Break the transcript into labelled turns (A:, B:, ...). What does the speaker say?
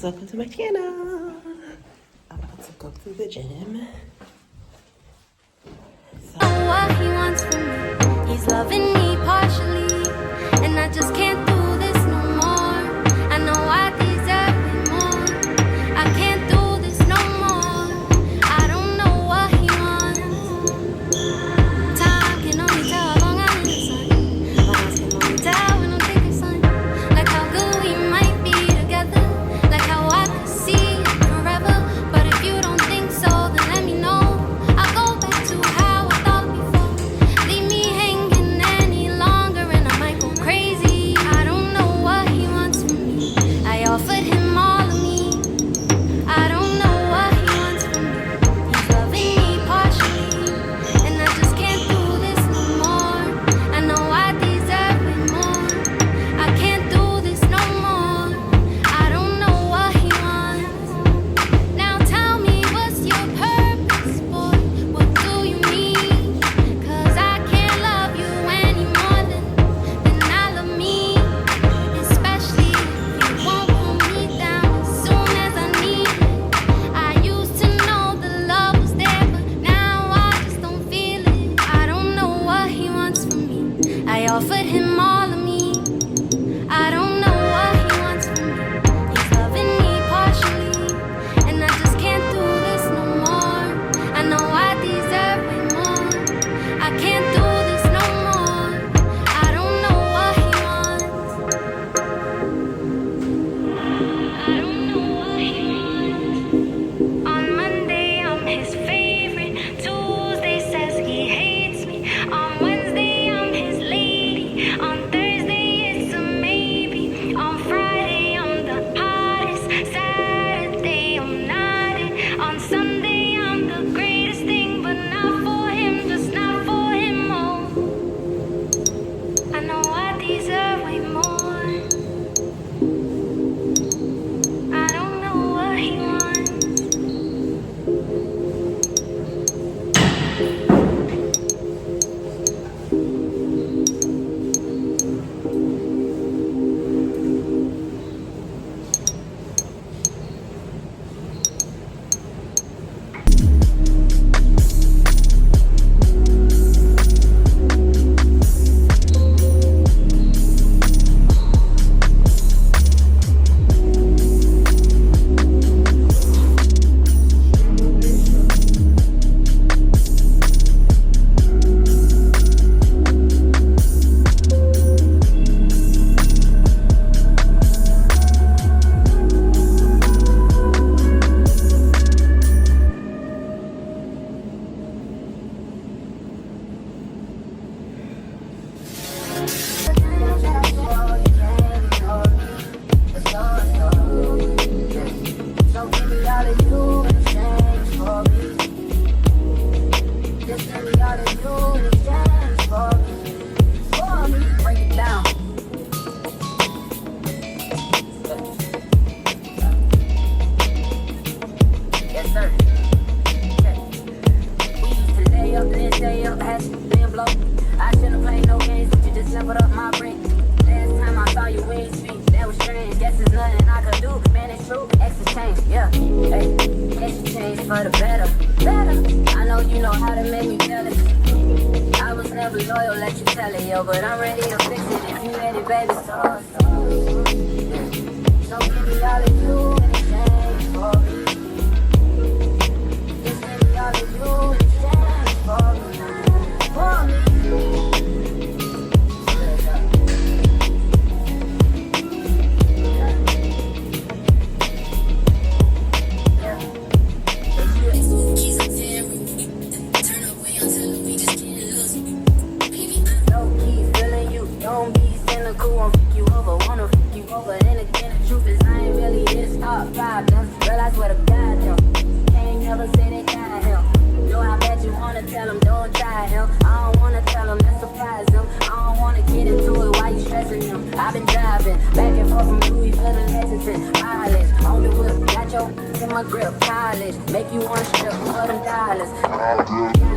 A: welcome to my channel. I'm about to go to the gym. So.
B: What he wants from me, he's loving me partially, and I just can't do this no more. I know I deserve it more. I can't do this no more. I don't know what he wants. Time can only tell how long I'm in the sun, but I can only tell when I'm thinking sun. Like how good we might be together, like how I could see it forever. But if you don't think so, then let me know. I'll go back to how I thought before. Leave me hanging any longer and I might go crazy. I don't know what he wants from me. I offered him all of me. I don't know what he wants from me. He's loving me partially, and I just can't do this no more. I know I deserve it more. I can't do this no more. I don't know what he wants. Now tell me, what's your purpose, boy? What do you need? 'Cause I can't love you any more than I love me. Especially if you won't pull me down as soon as I need it. I used to know the love was there, but now I just don't feel it. I don't know what he wants from me. I offered him all of me. I don't know what he wants from me. He's loving me partially, and I just can't do this no more. I know I deserve way more. I can't do this no more. I don't know what he wants. I don't know what he wants. On Monday, I'm his favorite. Tuesday says he hates me. On Wednesday, I'm his lady. On Thursday, it's a maybe. On Friday, I'm the hottest. Saturday, I'm not it. On Sunday, I'm the greatest thing, but not for him, just not for him. Oh, I know I deserve way more. I don't know what he wants.
C: For the better. I know you know how to make me jealous. I was never loyal, let you tell it, yo. But I'm ready to fix it if you ready, baby. So give me all of you in exchange for me. Just give me all of you in exchange for me. For me. Realize what a God do. Can't never say they got him. Know I bet you wanna tell him, don't try him. I don't wanna tell him, let's surprise him. I don't wanna get into it, why you stressing him? I've been driving back and forth from Louis for the Lexington. Mileage on the whip, got your in my grip. College, make you wanna strip for them dollars.